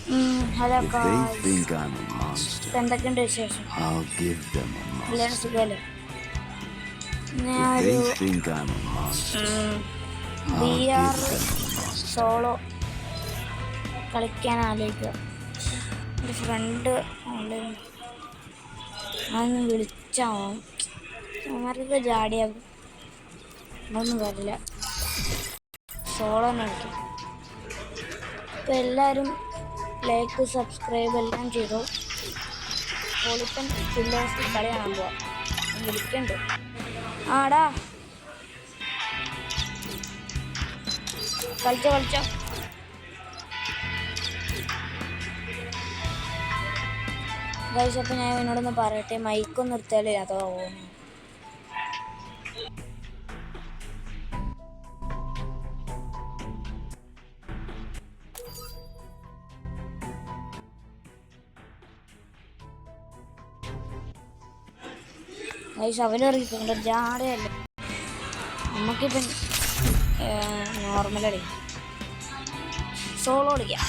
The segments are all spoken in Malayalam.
Hello If they guys. think I'm a monster, എന്തൊക്കെയുണ്ട് വിശേഷം? I'll give them a എല്ലാവരും monster. സുഖല്ലേ? If ഞാനൊരു they think I'm a monster, be I'll are give them a monster. Solo കളിക്കാൻ ആലോചിക്കുക. എൻ്റെ ഫ്രണ്ട് ഓൺലൈൻ അതൊന്ന് വിളിച്ചാവും അവർക്ക് ജാടിയാകും. അതൊന്നും വരില്ല. സോളോ തന്നെ കളിക്കാം. ഇപ്പം എല്ലാവരും ലൈക്ക് സബ്സ്ക്രൈബ് എല്ലാം ചെയ്തു. പോളിപ്പൻ പില്ലേഴ്സ് കളി കാണാൻ പോവാം. വിളിക്കണ്ട്. ആടാ കളിച്ചോ ഗൈസ്. അപ്പം ഞാൻ എന്നോടൊന്ന് പറയട്ടെ, മൈക്കൊന്നും നിർത്തിയാലേ അതോ ഗൈസ് അവരറിയിപ്പോ ജാടയല്ലേ. നമുക്കിപ്പം നോർമലടി സോളോ കളിക്കാം.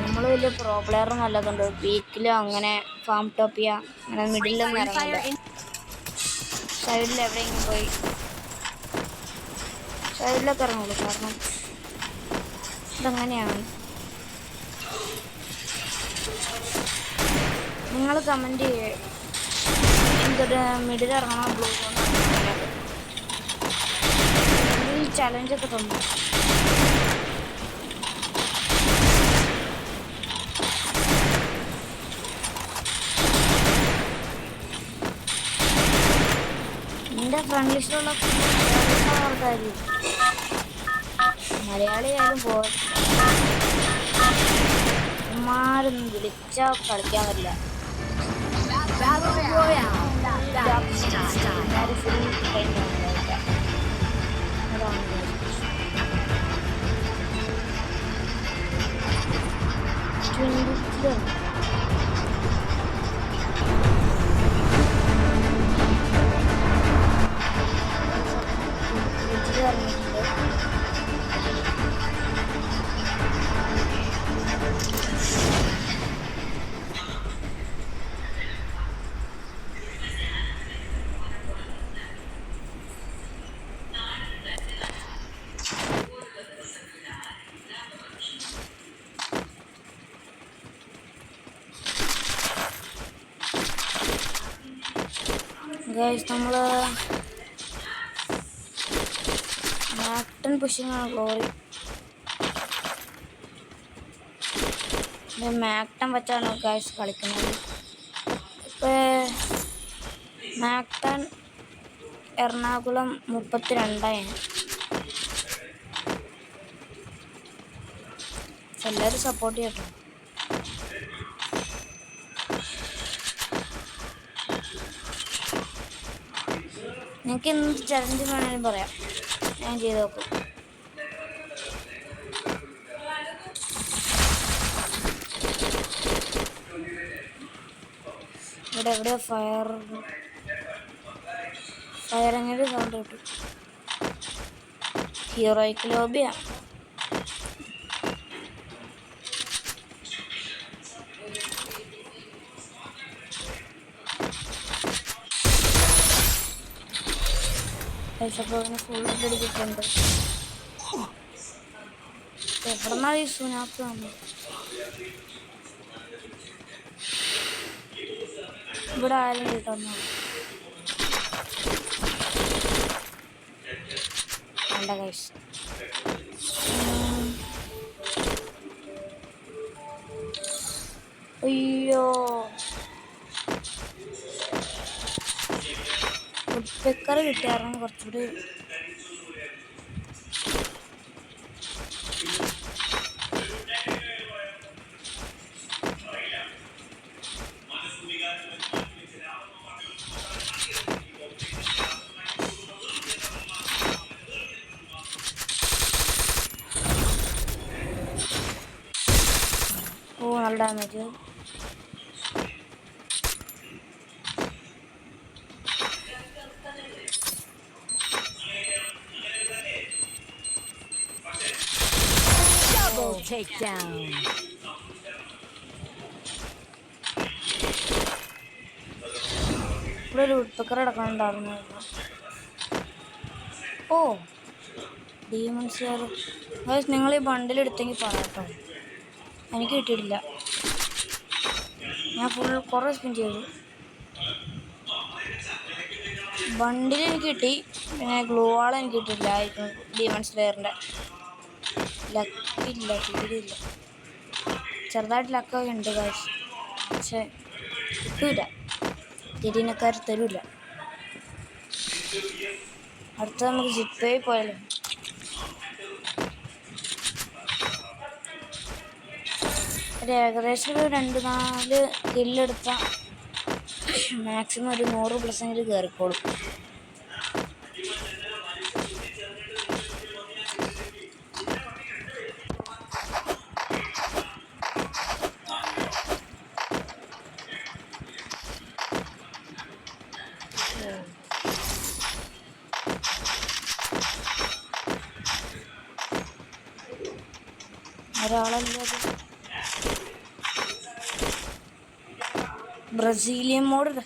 നമ്മൾ വലിയ പ്രോ പ്ലെയറും നല്ലതുണ്ട്. വീക്കിലോ അങ്ങനെ ഫാം ടോപ്പിയ അങ്ങനെ മിഡിലൊന്നും ഇറങ്ങില്ല. സൈഡിൽ എവിടെയെങ്കിലും പോയി സൈഡിലൊക്കെ ഇറങ്ങുള്ളൂ. കാരണം ഇതെങ്ങനെയാണ്. നിങ്ങൾ കമൻറ്റ് ചെയ്യേ എന്തൊരു മിഡിൽ ഇറങ്ങണം ബ്ലൂ ഈ ചലഞ്ചൊക്കെ തന്നു. എൻ്റെ ഫ്രണ്ട് ലിസ്റ്റിലുള്ള ആൾക്കാരും മലയാളിയായാലും പോമാരൊന്നും വിളിച്ചാൽ കളിക്കാൻ പറ്റില്ല. ഫുൾ ടൈം അതാണ്. ഗൈസ് നമ്മൾ മാക്ടൺ പുഷിങ്ങാണ് ഗ്ലോറി. മാക്ടൺ വെച്ചാണ് ഗൈസ് കളിക്കുന്നത്. ഇപ്പോൾ മാക്ടൺ എറണാകുളം 32 എല്ലാവരും സപ്പോർട്ട് ചെയ്യട്ടോ. നിങ്ങൾക്ക് എന്ത് ചലഞ്ച് വേണമെങ്കിലും പറയാം, ഞാൻ ചെയ്ത് നോക്കും. ഇവിടെ എവിടെയോ ഫയർ അങ്ങനെ സൗണ്ട് കിട്ടും. ഹീറോയ്ക്ക് ലോബിയാ. ഫുൾ അടിച്ചിട്ടുണ്ട്. എവിടെന്നാ ഈ സുനാപ്പ് വന്നു? ഇവിടെ ആരും കിട്ടുന്നു വേണ്ട ഗൈസ്. അയ്യോ ഉഡ്പെക്കർ കിട്ടിയായിരുന്നു കുറച്ചുകൂടി. ഓ നല്ല ഡാമേജ്. takedown. ഇവിടെ ഒരു ഉൾപ്പക്കർ കിടക്കണുണ്ടായിരുന്നു. ഓ ഡീമൺസ് നിങ്ങൾ ഈ ബണ്ടിൽ എടുത്തെങ്കിൽ പറയാട്ടോ. എനിക്ക് കിട്ടിയിട്ടില്ല. ഞാൻ കുറേ സ്പിൻ ചെയ്തു. ബണ്ടിൽ എനിക്ക് കിട്ടി. പിന്നെ ഗ്ലൂ വാൾ എനിക്ക് കിട്ടിയില്ല. ഡീമൺസ് ലെയറിൻ്റെ ലക്കില്ല, തീരെയില്ല. ചെറുതായിട്ട് ലക്കൊക്കെ ഉണ്ട് കാശ്, പക്ഷെ കിട്ടൂല. തിരിനക്കാർ തരൂല. അടുത്ത നമുക്ക് ജിപ്പേ പോയാലോ? ഒരു ഏകദേശം ഒരു 2-4 കില്ലെടുത്താൽ മാക്സിമം ഒരു 100% കയറിക്കോളും. ഒരാളല്ലേ അത്? Brazilian mode.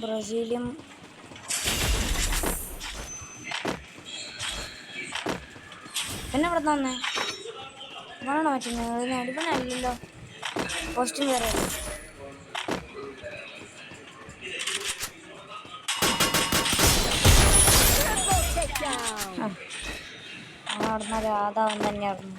ബ്രസീലിയൻ പിന്നെ ഇവിടെ തന്നെ അതാണോ പറ്റുന്നത്? അടിപ്പണല്ലോ. കോസ്റ്റ്യൂം വേറെ നടന്ന രാധാവൻ തന്നെയായിരുന്നു.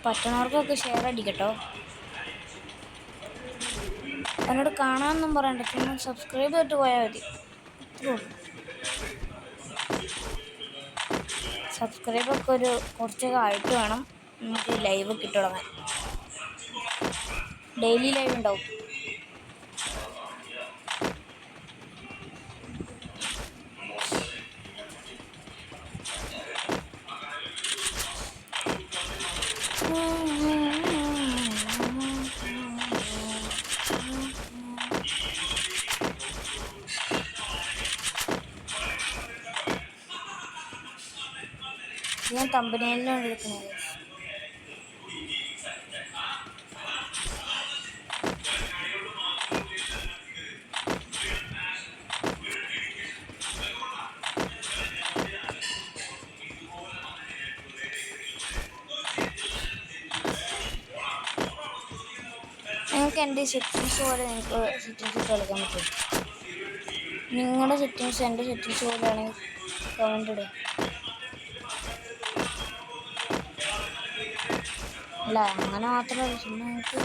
പറ്റുന്നവർക്കൊക്കെ ഷെയർ അടിക്കട്ടോ. എന്നോട് കാണാനൊന്നും പറയണ്ട, ചുമ്മാ സബ്സ്ക്രൈബ് ചെയ്തിട്ട് പോയാൽ മതി. സബ്സ്ക്രൈബൊക്കെ കുറച്ചൊക്കെ ആയിട്ട് വേണം നമുക്ക് ലൈവ് ഒക്കെ ഇട്ട് തുടങ്ങാൻ. ഡെയിലി ലൈവ് ഉണ്ടാവും. ഞാൻ തമ്പനയിലാണ് എടുക്കുന്നത്. നിങ്ങൾക്ക് എൻ്റെ സെറ്റിങ്സ് പോലെ നിങ്ങൾക്ക് സെറ്റിങ്സ് കളിക്കാൻ പറ്റും. നിങ്ങളുടെ സെറ്റിങ്സ് എൻ്റെ സെറ്റിങ്സ് പോലെയാണെങ്കിൽ കമൻ്റ് ഇടുക. അല്ല അങ്ങനെ മാത്രമല്ല, ചുമ്മാ നിങ്ങൾക്ക്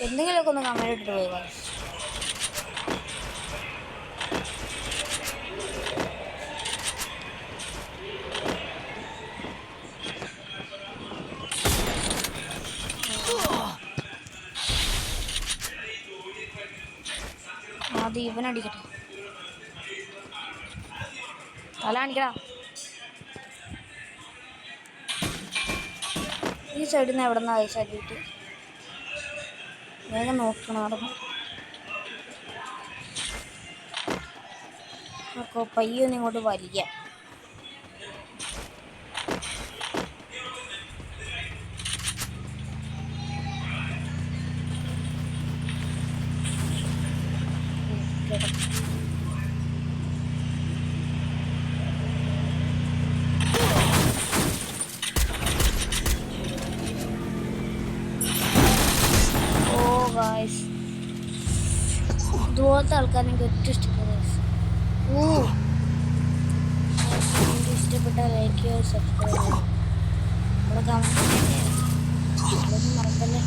എന്തെങ്കിലുമൊക്കെ ഒന്ന് കമൻ്റ് ഇട്ടിട്ട് പോയി. ആദ്യം ഇവനടിക്കട്ടെ. തല കാണിക്കടാ. ഈ സൈഡിൽ നിന്ന് എവിടെ നിന്നാണ് ശരിയിട്ട് വേഗം നോക്കണം. അവിടെ പയ്യൊന്നും ഇങ്ങോട്ട് വലിയ ഇതുപോലത്തെ ആൾക്കാരെ എനിക്ക് ഏറ്റവും ഇഷ്ടപ്പെടുന്നത്. എനിക്ക് ഇഷ്ടപ്പെട്ട ലൈക്ക് ചെയ്യുക, സബ്സ്ക്രൈബ് ചെയ്യുക, നമ്മുടെ കമൻറ്റ് മറക്കല്ലേ.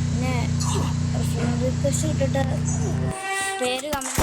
പിന്നെ ഫ്രണ്ട് റിക്വസ്റ്റ് ഇട്ടിട്ട് പേര് കമൻറ്റ്.